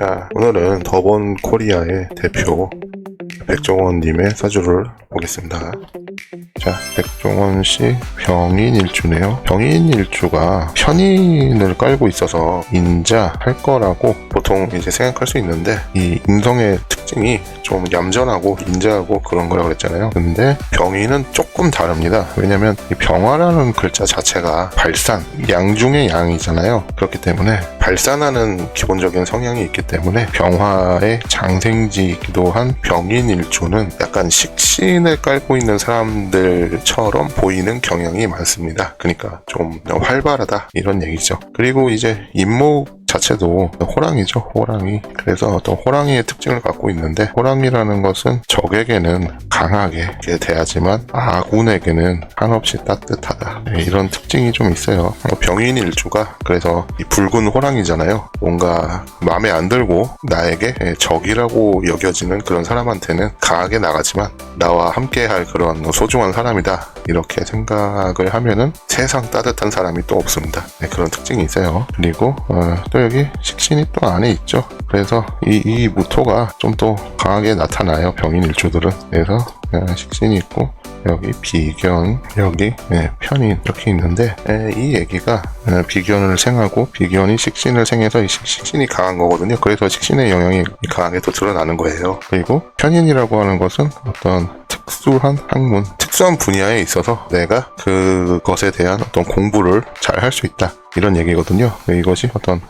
자, 오늘은 더본 코리아의 대표 백종원님의 사주를 보겠습니다. 자, 백종원씨 병인일주네요. 병인일주가 편인을 깔고 있어서 인자 할 거라고 보통 이제 생각할 수 있는데, 이 인성의 특징이 좀 얌전하고 인자하고 그런 거라고 그랬잖아요. 근데 병인은 조금 다릅니다. 왜냐면 이 병화라는 글자 자체가 발산, 양 중의 양이잖아요. 그렇기 때문에 발산하는 기본적인 성향이 있기 때문에 병화의 장생지이기도 한 병인일주는 약간 식신을 깔고 있는 사람들처럼 보이는 경향이 많습니다. 그러니까 좀 활발하다 이런 얘기죠. 그리고 이제 임목 자체도 호랑이죠. 호랑이. 그래서 어떤 호랑이의 특징을 갖고 있는데, 호랑이라는 것은 적에게는 강하게 대하지만 아군에게는 한없이 따뜻하다, 이런 특징이 좀 있어요. 병인일주가 그래서 이 붉은 호랑이잖아요. 뭔가 마음에 안 들고 나에게 적이라고 여겨지는 그런 사람한테는 강하게 나가지만 나와 함께할 그런 소중한 사람이다, 이렇게 생각을 하면은 세상 따뜻한 사람이 또 없습니다. 그런 특징이 있어요. 그리고 또 여기 식신이 또 안에 있죠. 그래서 이 무토가 좀 더 강하게 나타나요, 병인일주들은. 그래서 식신이 있고, 여기 비견, 여기 편인 이렇게 있는데, 이 얘기가 비견을 생하고 비견이 식신을 생해서 이 식신이 강한 거거든요. 그래서 식신의 영향이 강하게 또 드러나는 거예요. 그리고 편인이라고 하는 것은 어떤 특수한 학문, 특수한 분야에 있어서 내가 그것에 대한 어떤 공부를 잘 할 수 있다, 이런 얘기거든요. 이것이 어떤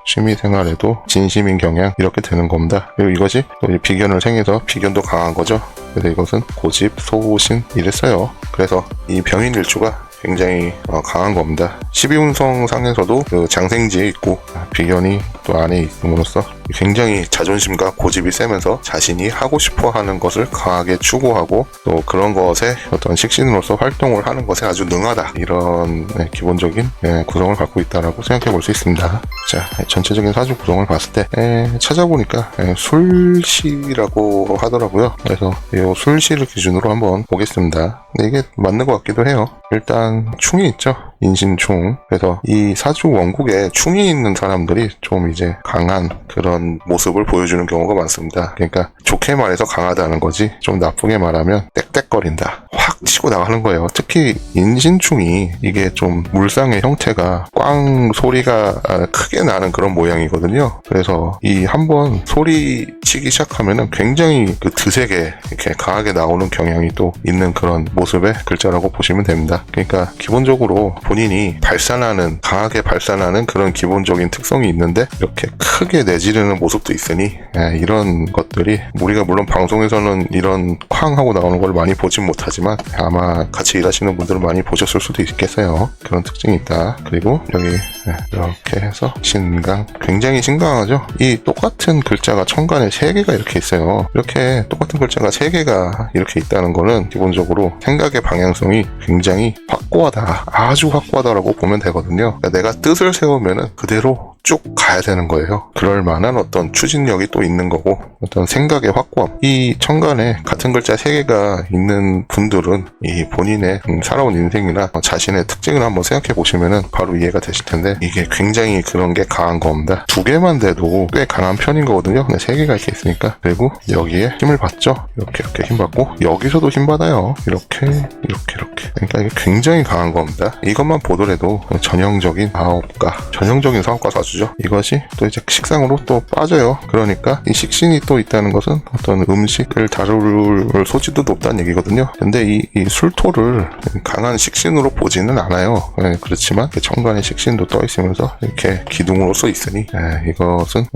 취미생활에도 진심인 경향, 이렇게 되는 겁니다. 그리고 이것이 또 비견을 생해서 비견도 강한 거죠. 그래서 이것은 고집, 소신 이랬어요. 그래서 이 병인일주가 굉장히 강한 겁니다. 12운성 상에서도 그 장생지에 있고 비견이 또 안에 있음으로써 굉장히 자존심과 고집이 세면서 자신이 하고 싶어 하는 것을 강하게 추구하고, 또 그런 것에 어떤 식신으로서 활동을 하는 것에 아주 능하다, 이런 기본적인 구성을 갖고 있다라고 생각해 볼 수 있습니다. 자, 전체적인 사주 구성을 봤을 때 찾아보니까 술시라고 하더라고요. 그래서 이 술시를 기준으로 한번 보겠습니다. 근데 이게 맞는 것 같기도 해요. 일단 충이 있죠. 인신충. 그래서 이 사주 원국에 충이 있는 사람들이 좀 이제 강한 그런 모습을 보여주는 경우가 많습니다. 그러니까 좋게 말해서 강하다는 거지, 좀 나쁘게 말하면 땡땡거린다, 확 치고 나가는 거예요. 특히 인신충이 이게 좀 물상의 형태가 꽝 소리가 크게 나는 그런 모양이거든요. 그래서 이 한번 소리 치기 시작하면은 굉장히 그 드세게 이렇게 강하게 나오는 경향이 또 있는 그런 모습의 글자라고 보시면 됩니다. 그러니까 기본적으로 본인이 강하게 발산하는 그런 기본적인 특성이 있는데, 이렇게 크게 내지르는 모습도 있으니 이런 것들이 우리가 물론 방송에서는 이런 쾅 하고 나오는 걸 많이 보진 못하지만 아마 같이 일하시는 분들은 많이 보셨을 수도 있겠어요. 그런 특징이 있다. 그리고 여기 이렇게 해서 신강, 굉장히 신강하죠. 이 똑같은 글자가 천간에 3개가 이렇게 있어요. 이렇게 똑같은 글자가 3개가 이렇게 있다는 거는 기본적으로 생각의 방향성이 굉장히 확고하다, 아주 확고하다라고 보면 되거든요. 그러니까 내가 뜻을 세우면은 그대로 쭉 가야 되는 거예요. 그럴 만한 어떤 추진력이 또 있는 거고, 어떤 생각의 확고함. 이 천간에 같은 글자 3개가 있는 분들은 이 본인의 살아온 인생이나 자신의 특징을 한번 생각해 보시면은 바로 이해가 되실 텐데, 이게 굉장히 그런 게 강한 겁니다. 2개만 돼도 꽤 강한 편인 거거든요. 근데 3개가 이렇게 있으니까. 그리고 여기에 힘을 받죠. 이렇게 힘 받고, 여기서도 힘 받아요. 이렇게. 그러니까 이게 굉장히 강한 겁니다. 이것만 보더라도 전형적인 사업가 사주죠. 이것이 또 이제 식상으로 또 빠져요. 그러니까 이 식신이 또 있다는 것은 어떤 음식을 다룰 소지도 높다는 얘기거든요. 근데 이 술토를 강한 식신으로 보지는 않아요. 그렇지만 천간에 식신도 떠 있으면서 이렇게 기둥으로서 있으니 이것은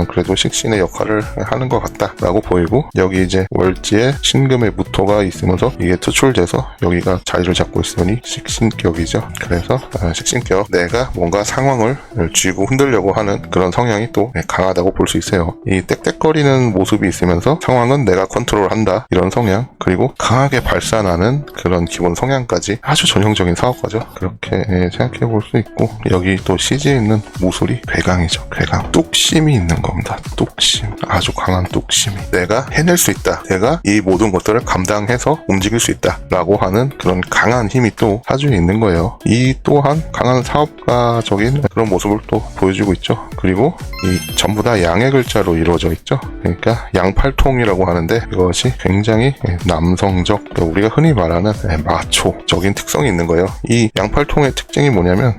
그래도 식신의 역할을 하는 것 같다라고 보이고, 여기 이제 월지에 신금의 무토가 있으면서 이게 투출돼서 여기가 자리를 잡고 있으니 식신격이죠. 그래서 식신격, 내가 뭔가 상황을 쥐고 흔들려고 하는 그런 성향이 또 강하다고 볼 수 있어요. 이 떽떽거리는 모습이 있으면서 상황은 내가 컨트롤한다, 이런 성향, 그리고 강하게 발산하는 그런 기본 성향까지 아주 전형적인 사업가죠. 그렇게 생각해 볼 수 있고, 여기 또 시지에 있는 모술이 괴강이죠. 괴강. 뚝심이 있는 겁니다. 뚝심. 아주 강한 뚝심이. 내가 해낼 수 있다, 내가 이 모든 것들을 감당해서 움직일 수 있다 라고 하는 그런 강한 힘이 또 사주에 있는 거예요. 이 또한 강한 사업가적인 그런 모습을 또 보여주고 보여주고 있죠. 그리고 이 전부 다 양의 글자로 이루어져 있죠. 그러니까 양팔통이라고 하는데 이것이 굉장히 남성적, 우리가 흔히 말하는 마초적인 특성이 있는 거예요. 이 양팔통의 특징이 뭐냐면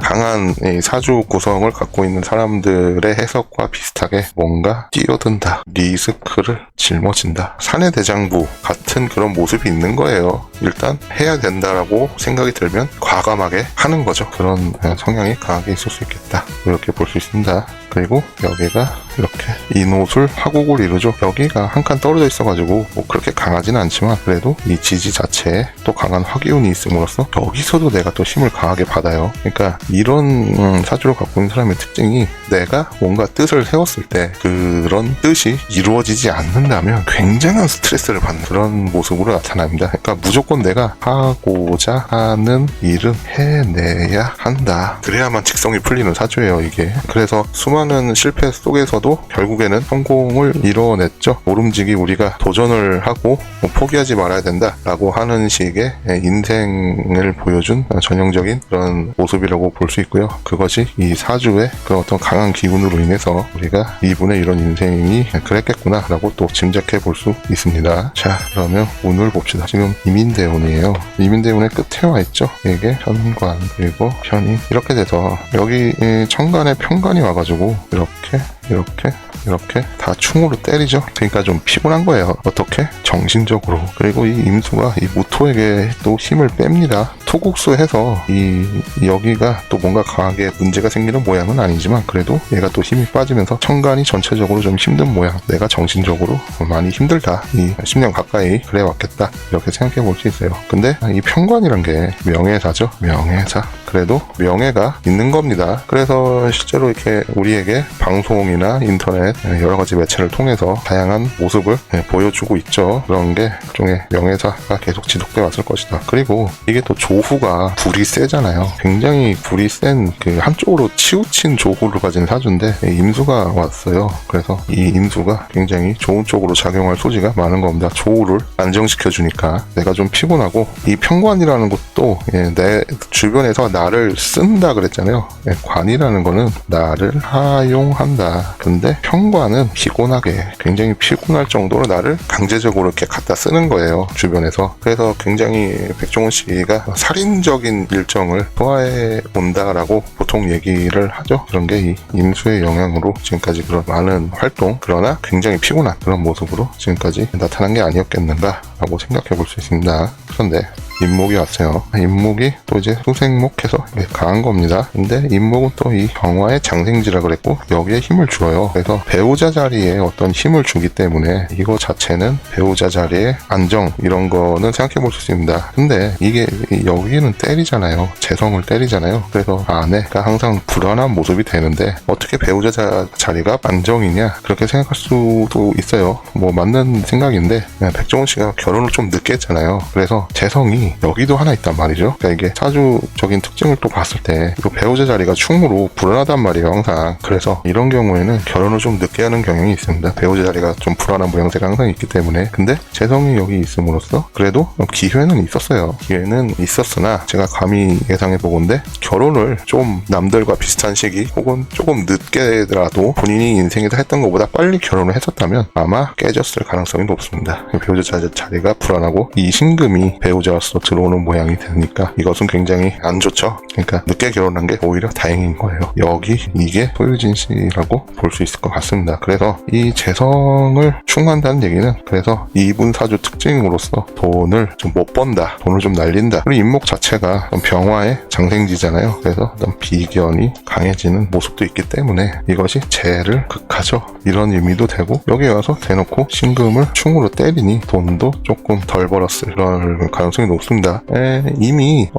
강한 사주 구성을 갖고 있는 사람들의 해석과 비슷하게 뭔가 뛰어든다, 리스크를 짊어진다, 사내 대장부 같은 그런 모습이 있는 거예요. 일단 해야 된다라고 생각이 들면 과감하게 하는 거죠. 그런 성향이 강하게 있을 수 있겠다, 이렇게 볼 수 있습니다. 그리고 여기가 이렇게 인호술 화곡을 이루죠. 여기가 한 칸 떨어져 있어가지고 뭐 그렇게 강하지는 않지만 그래도 이 지지 자체에 또 강한 화기운이 있음으로써 여기서도 내가 또 힘을 강하게 받아요. 그러니까 이런 사주를 갖고 있는 사람의 특징이 내가 뭔가 뜻을 세웠을 때 그런 뜻이 이루어지지 않는다면 굉장한 스트레스를 받는 그런 모습으로 나타납니다. 그러니까 무조건 내가 하고자 하는 일은 해내야 한다. 그래야만 직성이 풀리는 사주예요, 이게. 그래서 수많은 실패 속에서도 결국에는 성공을 이뤄냈죠. 모름지기 우리가 도전을 하고 포기하지 말아야 된다라고 하는 식의 인생을 보여준 전형적인 그런 모습이라고 볼 수 있고요. 그것이 이 사주의 그런 어떤 강한 기운으로 인해서 우리가 이분의 이런 인생이 그랬겠구나라고 또 짐작해 볼 수 있습니다. 자, 그러면 운을 봅시다. 지금 이민대운이에요. 이민대운의 끝에 와 있죠. 이게 현관, 그리고 편이 이렇게 돼서 여기 천간에 편관이 와가지고 이렇게 다 충으로 때리죠. 그러니까 좀 피곤한 거예요. 어떻게? 정신적으로. 그리고 이 임수가 이 무토에게 또 힘을 뺍니다. 토국수해서 여기가 또 뭔가 강하게 문제가 생기는 모양은 아니지만 그래도 얘가 또 힘이 빠지면서 천간이 전체적으로 좀 힘든 모양. 내가 정신적으로 많이 힘들다. 이 10년 가까이 그래 왔겠다. 이렇게 생각해 볼 수 있어요. 근데 이 편관이란 게 명예사죠. 명예사. 그래도 명예가 있는 겁니다. 그래서 실제로 이렇게 우리에게 방송이나 인터넷 여러 가지 매체를 통해서 다양한 모습을 보여주고 있죠. 그런 게 일종의 명예사가 계속 지속돼 왔을 것이다. 그리고 이게 또 조후가 불이 세잖아요. 굉장히 불이 센 그 한쪽으로 치우친 조후를 가진 사주인데 임수가 왔어요. 그래서 이 임수가 굉장히 좋은 쪽으로 작용할 소지가 많은 겁니다. 조후를 안정시켜 주니까 내가 좀 피곤하고 이 편관이라는 것도 내 주변에서 나를 쓴다 그랬잖아요. 관이라는 거는 나를 하용한다. 근데 편관은 피곤하게, 굉장히 피곤할 정도로 나를 강제적으로 이렇게 갖다 쓰는 거예요, 주변에서. 그래서 굉장히 백종원 씨가 살인적인 일정을 소화해 온다라고 보통 얘기를 하죠. 그런 게 이 임수의 영향으로 지금까지 그런 많은 활동, 그러나 굉장히 피곤한 그런 모습으로 지금까지 나타난 게 아니었겠는가 라고 생각해 볼 수 있습니다. 그런데 임목이 왔어요. 임목이 또 이제 수생목해서 강한 겁니다. 근데 임목은 또 이 경화의 장생지라 그랬고 여기에 힘을 줘요. 그래서 배우자 자리에 어떤 힘을 주기 때문에 이거 자체는 배우자 자리의 안정 이런 거는 생각해 볼 수 있습니다. 근데 이게 여기는 때리잖아요. 재성을 때리잖아요. 그래서 아내가 항상 불안한 모습이 되는데 어떻게 배우자 자리가 안정이냐 그렇게 생각할 수도 있어요. 뭐 맞는 생각인데 백종원 씨가 결혼을 좀 늦게 했잖아요. 그래서 재성이 여기도 하나 있단 말이죠. 그러니까 이게 사주적인 특징을 또 봤을 때 이 배우자 자리가 충으로 불안하단 말이에요, 항상. 그래서 이런 경우에는 결혼을 좀 늦게 하는 경향이 있습니다. 배우자 자리가 좀 불안한 모양새가 항상 있기 때문에. 근데 재성이 여기 있음으로써 그래도 기회는 있었어요. 기회는 있었으나 제가 감히 예상해 보건데 결혼을 좀 남들과 비슷한 시기 혹은 조금 늦게라도 본인이 인생에서 했던 것보다 빨리 결혼을 했었다면 아마 깨졌을 가능성이 높습니다. 배우자 자리가 불안하고 이 신금이 배우자로서 들어오는 모양이 되니까 이것은 굉장히 안 좋죠. 그러니까 늦게 결혼한 게 오히려 다행인 거예요. 여기 이게 소유진 씨라고 볼 수 있을 것 같습니다. 그래서 이 재성을 충한다는 얘기는 그래서 이분 사주 특징으로서 돈을 좀 못 번다, 돈을 좀 날린다. 그리고 임목 자체가 병화의 장생지잖아요. 그래서 어떤 비견이 강해지는 모습도 있기 때문에 이것이 재를 극하죠. 이런 의미도 되고 여기 와서 대놓고 신금을 충으로 때리니 돈도 조금 덜 벌었을 그럴 가능성이 높습니다. 이미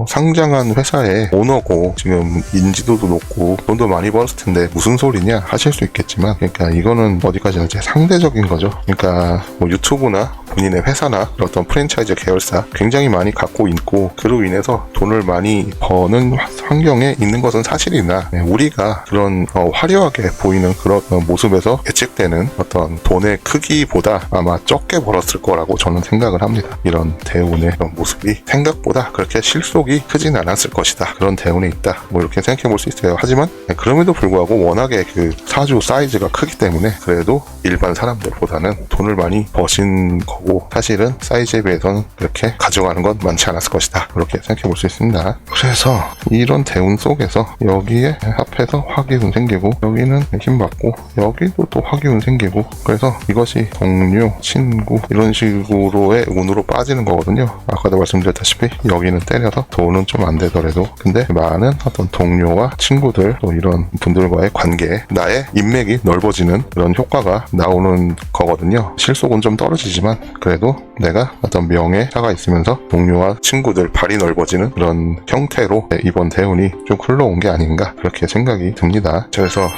상장한 회사의 오너고 지금 인지도도 높고 돈도 많이 벌었을 텐데 무슨 소리냐 하실 수 있겠지만 그러니까 이거는 어디까지나 이제 상대적인 거죠. 그러니까 뭐 유튜브나 본인의 회사나 어떤 프랜차이즈 계열사 굉장히 많이 갖고 있고 그로 인해서 돈을 많이 버는 환경에 있는 것은 사실이나 우리가 그런 화려하게 보이는 그런 모습에서 예측되는 어떤 돈의 크기보다 아마 적게 벌었을 거라고 저는 생각을 합니다. 이런 대운의 모습이 생각보다 그렇게 실속이 크진 않았을 것이다. 그런 대운이 있다. 뭐 이렇게 생각해 볼 수 있어요. 하지만 그럼에도 불구하고 워낙에 그 사주 사이즈가 크기 때문에 그래도 일반 사람들보다는 돈을 많이 버신 거고 사실은 사이즈에 비해서는 그렇게 가져가는 건 많지 않았을 것이다. 그렇게 생각해 볼 수 있습니다. 그래서 이런 대운 속에서 여기에 합해서 화기운 생기고 여기는 힘받고 여기도 또 화기운 생기고 그래서 이것이 동료, 친구 이런 식으로의 운으로 빠지는 거거든요. 아까도 말씀드렸다시피 여기는 때려서 돈은 좀 안 되더라도 근데 많은 어떤 동료와 친구들 또 이런 분들과의 관계에 나의 인맥이 넓어지는 그런 효과가 나오는 거거든요. 실속은 좀 떨어지지만 그래도 내가 어떤 명예사가 있으면서 동료와 친구들 발이 넓어지는 그런 형태로 이번 대운이 좀 흘러온 게 아닌가 그렇게 생각이 듭니다. 그래서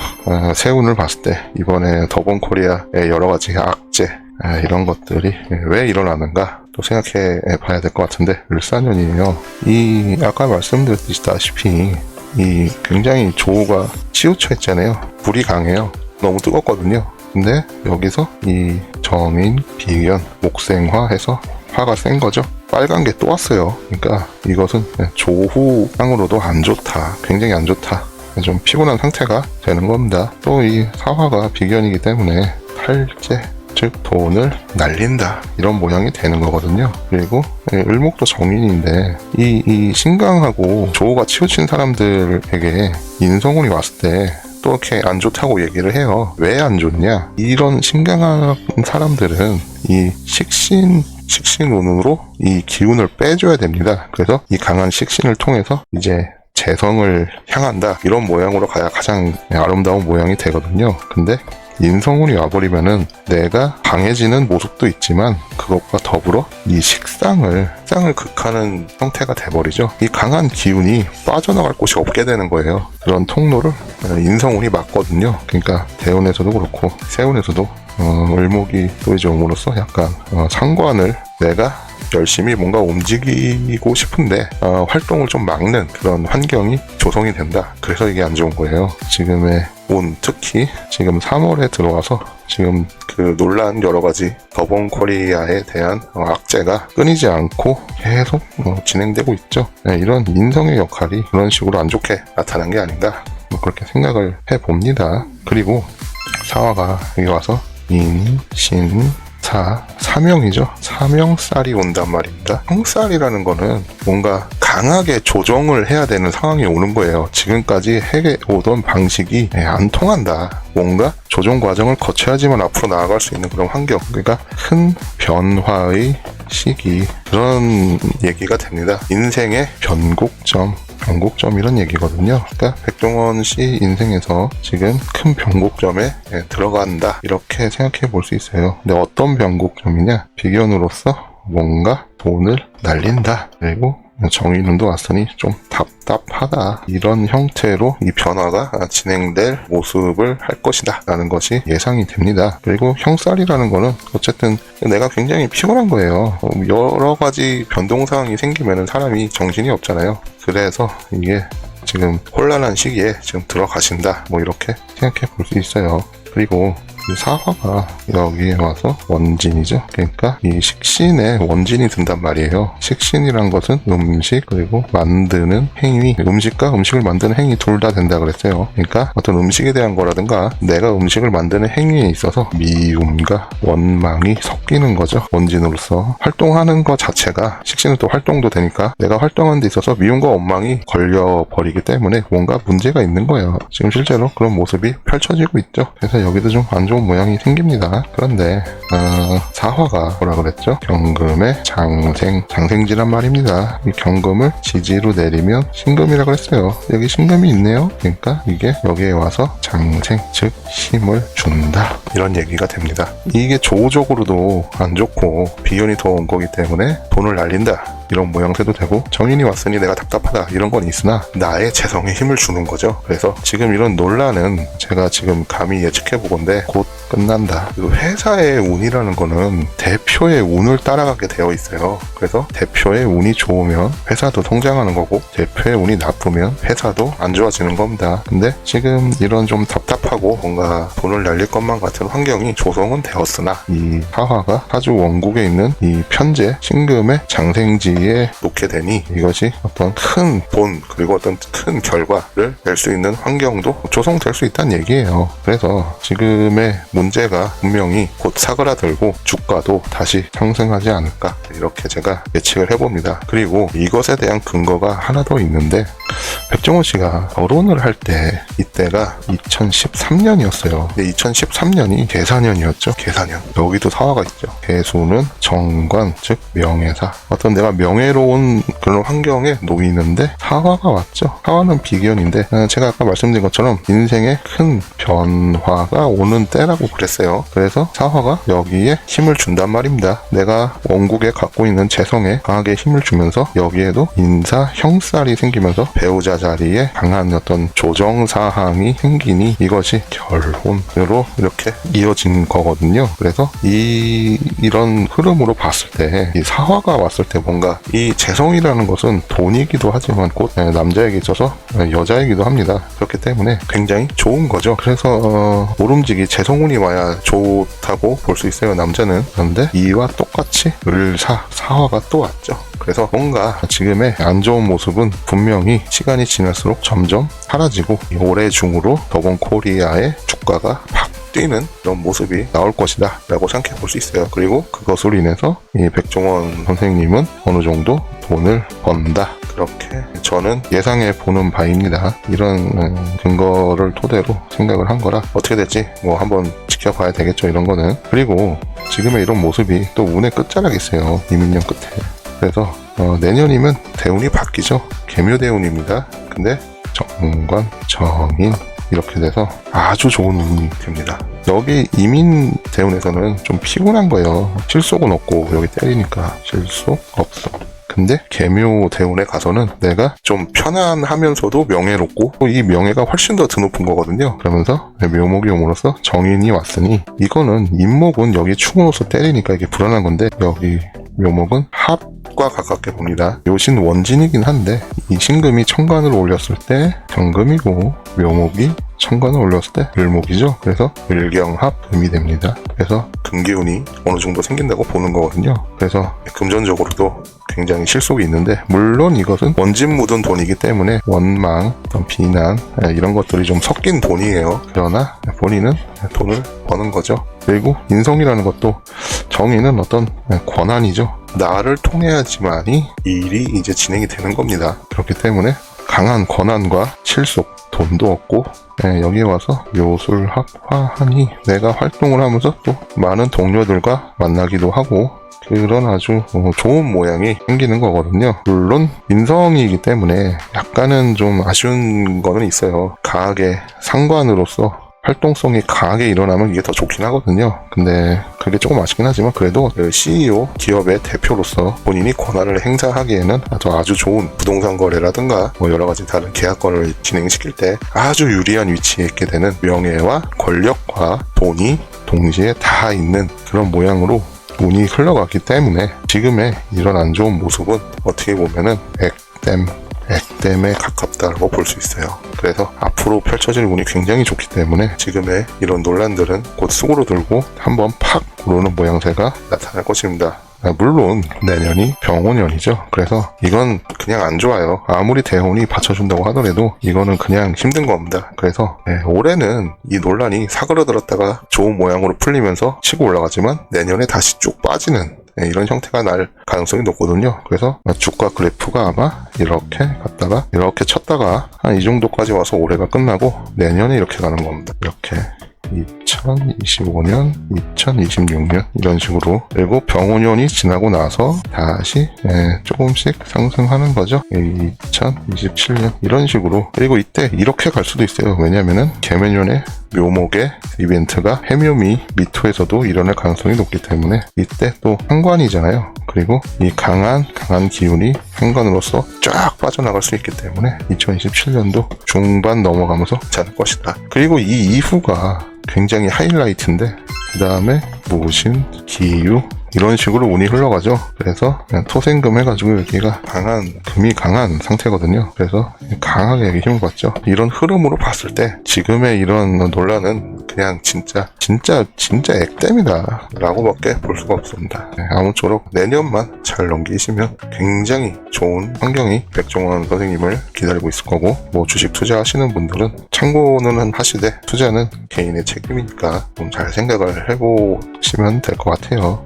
세운을 봤을 때 이번에 더본코리아의 여러 가지 악재 이런 것들이 왜 일어나는가 또 생각해 봐야 될 것 같은데 을사년이에요. 이 아까 말씀드렸다시피 이 굉장히 조우가 치우쳐 있잖아요. 불이 강해요. 너무 뜨겁거든요. 근데 여기서 이 정인, 비견, 목생화 해서 화가 센 거죠. 빨간 게 또 왔어요. 그러니까 이것은 조후상으로도 안 좋다. 굉장히 안 좋다. 좀 피곤한 상태가 되는 겁니다. 또 이 사화가 비견이기 때문에 탈재, 즉 돈을 날린다 이런 모양이 되는 거거든요. 그리고 을목도 정인인데 이 신강하고 조우가 치우친 사람들에게 인성운이 왔을 때 또 이렇게 안 좋다고 얘기를 해요. 왜 안 좋냐? 이런 신강한 사람들은 이 식신운으로 이 기운을 빼줘야 됩니다. 그래서 이 강한 식신을 통해서 이제 재성을 향한다 이런 모양으로 가야 가장 아름다운 모양이 되거든요. 근데 인성운이 와버리면은 내가 강해지는 모습도 있지만 그것과 더불어 이 식상을 극하는 형태가 돼버리죠. 이 강한 기운이 빠져나갈 곳이 없게 되는 거예요. 그런 통로를 인성운이 막거든요. 그러니까 대운에서도 그렇고 세운에서도 을목이 또 이제 옴으로써 약간 상관을 내가 열심히 뭔가 움직이고 싶은데 활동을 좀 막는 그런 환경이 조성이 된다. 그래서 이게 안 좋은 거예요. 지금의 운, 특히 지금 3월에 들어와서 지금 그 논란 여러 가지 더본코리아에 대한 악재가 끊이지 않고 계속 진행되고 있죠. 이런 인성의 역할이 그런 식으로 안 좋게 나타난 게 아닌가 그렇게 생각을 해봅니다. 그리고 사화가 여기 와서 인, 신, 사명이죠. 사명살이 온단 말입니다. 형살이라는 거는 뭔가 강하게 조정을 해야 되는 상황이 오는 거예요. 지금까지 해오던 방식이 안 통한다. 뭔가 조정 과정을 거쳐야지만 앞으로 나아갈 수 있는 그런 환경. 그러니까 큰 변화의 시기 그런 얘기가 됩니다. 인생의 변곡점 이런 얘기거든요. 그러니까 백종원 씨 인생에서 지금 큰 변곡점에 들어간다 이렇게 생각해 볼 수 있어요. 근데 어떤 변곡점이냐? 비견으로서 뭔가 돈을 날린다. 그리고 정의눈도 왔으니 좀 답답하다. 이런 형태로 이 변화가 진행될 모습을 할 것이다 라는 것이 예상이 됩니다. 그리고 형살이라는 거는 어쨌든 내가 굉장히 피곤한 거예요. 여러 가지 변동사항이 생기면 사람이 정신이 없잖아요. 그래서 이게 지금 혼란한 시기에 지금 들어가신다 뭐 이렇게 생각해 볼 수 있어요. 그리고 이 사화가 여기에 와서 원진이죠. 그러니까 이 식신에 원진이 든단 말이에요. 식신이란 것은 음식 그리고 만드는 행위, 음식과 음식을 만드는 행위 둘 다 된다 그랬어요. 그러니까 어떤 음식에 대한 거라든가 내가 음식을 만드는 행위에 있어서 미움과 원망이 섞이는 거죠. 원진으로서 활동하는 것 자체가 식신은 또 활동도 되니까 내가 활동하는 데 있어서 미움과 원망이 걸려버리기 때문에 뭔가 문제가 있는 거예요. 지금 실제로 그런 모습이 펼쳐지고 있죠. 그래서 여기도 좀 안 좋은 모양이 생깁니다. 그런데 사화가 뭐라 그랬죠? 경금의 장생지란 말입니다. 이 경금을 지지로 내리면 신금이라 그랬어요. 여기 신금이 있네요. 그러니까 이게 여기에 와서 장생, 즉 힘을 준다 이런 얘기가 됩니다. 이게 조적으로도 안 좋고 비견이 더 온 거기 때문에 돈을 날린다 이런 모양새도 되고 정인이 왔으니 내가 답답하다 이런 건 있으나 나의 재성에 힘을 주는 거죠. 그래서 지금 이런 논란은 제가 지금 감히 예측해 보건데 곧 끝난다. 회사의 운이라는 거는 대표의 운을 따라가게 되어 있어요. 그래서 대표의 운이 좋으면 회사도 성장하는 거고 대표의 운이 나쁘면 회사도 안 좋아지는 겁니다. 근데 지금 이런 좀 답답하고 뭔가 돈을 날릴 것만 같은 환경이 조성은 되었으나 이 사화가 사주 원국에 있는 이 편재 신금의 장생지 자리에 놓게 되니 이것이 어떤 큰 본 그리고 어떤 큰 결과를 낼 수 있는 환경도 조성될 수 있다는 얘기예요. 그래서 지금의 문제가 분명히 곧 사그라들고 주가도 다시 상승하지 않을까 이렇게 제가 예측을 해봅니다. 그리고 이것에 대한 근거가 하나 더 있는데 백종원 씨가 결혼을 할 때 이때가 2013년이었어요. 근데 2013년이 계사년이었죠. 계사년. 여기도 사화가 있죠. 계수는 정관, 즉 명예사. 어떤 내가 명예로운 그런 환경에 놓이는데 사화가 왔죠. 사화는 비견인데 제가 아까 말씀드린 것처럼 인생에 큰 변화가 오는 때라고 그랬어요. 그래서 사화가 여기에 힘을 준단 말입니다. 내가 원국에 갖고 있는 재성에 강하게 힘을 주면서 여기에도 인사, 형살이 생기면서 배우자 자리에 강한 어떤 조정사항이 생기니 이것이 결혼으로 이렇게 이어진 거거든요. 그래서 이런 흐름으로 봤을 때 이 사화가 왔을 때 뭔가 이 재성이라는 것은 돈이기도 하지만 곧 남자에게 있어서 여자이기도 합니다. 그렇기 때문에 굉장히 좋은 거죠. 그래서 모름지기 재성운이 와야 좋다고 볼 수 있어요. 남자는. 그런데 이와 똑같이 사화가 또 왔죠. 그래서 뭔가 지금의 안 좋은 모습은 분명히 시간이 지날수록 점점 사라지고 올해 중으로 더본코리아의 주가가 팍 뛰는 그런 모습이 나올 것이다 라고 생각해 볼 수 있어요. 그리고 그것으로 인해서 이 백종원 선생님은 어느 정도 돈을 번다, 그렇게 저는 예상해 보는 바입니다. 이런 근거를 토대로 생각을 한 거라 어떻게 될지 뭐 한번 지켜봐야 되겠죠, 이런 거는. 그리고 지금의 이런 모습이 또 운의 끝자락이 있어요, 이민년 끝에. 그래서 내년이면 대운이 바뀌죠. 개묘대운입니다. 근데 정관, 정인 이렇게 돼서 아주 좋은 운이 됩니다. 여기 이민 대운에서는 좀 피곤한 거예요. 실속은 없고 여기 때리니까 실속 없어. 근데 개묘 대운에 가서는 내가 좀 편안하면서도 명예롭고 이 명예가 훨씬 더 드높은 거거든요. 그러면서 묘목이 옴으로써 정인이 왔으니 이거는 인목은 여기 충으로서 때리니까 이게 불안한 건데 여기 묘목은 합과 가깝게 봅니다. 요신 원진이긴 한데 이 신금이 천간을 올렸을 때 경금이고 묘목이 천간을 올렸을 때 을목이죠. 그래서 을경합 음이 됩니다. 그래서 금기운이 어느 정도 생긴다고 보는 거거든요. 그래서 금전적으로도 굉장히 실속이 있는데, 물론 이것은 원진 묻은 돈이기 때문에 원망, 어떤 비난 이런 것들이 좀 섞인 돈이에요. 그러나 본인은 돈을 버는 거죠. 그리고 인성이라는 것도 정의는 어떤 권한이죠. 나를 통해야지만이 일이 이제 진행이 되는 겁니다. 그렇기 때문에 강한 권한과 실속, 돈도 없고 여기에 와서 묘술합화하니 내가 활동을 하면서 또 많은 동료들과 만나기도 하고 그런 아주 좋은 모양이 생기는 거거든요. 물론 인성이기 때문에 약간은 좀 아쉬운 거는 있어요. 강하게 상관으로서 활동성이 강하게 일어나면 이게 더 좋긴 하거든요. 근데 그게 조금 아쉽긴 하지만 그래도 CEO, 기업의 대표로서 본인이 권한을 행사하기에는 아주 좋은 부동산 거래라든가 뭐 여러 가지 다른 계약권을 진행시킬 때 아주 유리한 위치에 있게 되는 명예와 권력과 돈이 동시에 다 있는 그런 모양으로 운이 흘러갔기 때문에 지금의 이런 안 좋은 모습은 어떻게 보면은 액땜에 가깝다고 볼 수 있어요. 그래서 앞으로 펼쳐질 운이 굉장히 좋기 때문에 지금의 이런 논란들은 곧 수그러들고 한번 팍 오르는 모양새가 나타날 것입니다. 물론 내년이 병오년이죠. 그래서 이건 그냥 안 좋아요. 아무리 대운이 받쳐준다고 하더라도 이거는 그냥 힘든 겁니다. 그래서 올해는 이 논란이 사그러들었다가 좋은 모양으로 풀리면서 치고 올라가지만 내년에 다시 쭉 빠지는 이런 형태가 날 가능성이 높거든요. 그래서 주가 그래프가 아마 이렇게 갔다가 이렇게 쳤다가 한 이 정도까지 와서 올해가 끝나고 내년에 이렇게 가는 겁니다. 이렇게 2025년, 2026년 이런 식으로. 그리고 병오년이 지나고 나서 다시 조금씩 상승하는 거죠. 2027년 이런 식으로. 그리고 이때 이렇게 갈 수도 있어요. 왜냐면은 개묘년에 묘목의 이벤트가 해묘미 미토에서도 일어날 가능성이 높기 때문에 이때 또 상관이잖아요. 그리고 이 강한 기운이 상관으로서 쫙 빠져나갈 수 있기 때문에 2027년도 중반 넘어가면서 괜찮을 것이다. 그리고 이 이후가 굉장히 하이라이트인데 그 다음에 무신, 기유, 이런 식으로 운이 흘러가죠. 그래서 그냥 토생금 해가지고 여기가 금이 강한 상태거든요. 그래서 강하게 힘을 받죠. 이런 흐름으로 봤을 때 지금의 이런 논란은 그냥 진짜 액땜이다 라고밖에 볼 수가 없습니다. 아무쪼록 내년만 잘 넘기시면 굉장히 좋은 환경이 백종원 선생님을 기다리고 있을 거고, 뭐 주식 투자하시는 분들은 참고는 하시되 투자는 개인의 책임이니까 좀 잘 생각을 해보시면 될 것 같아요.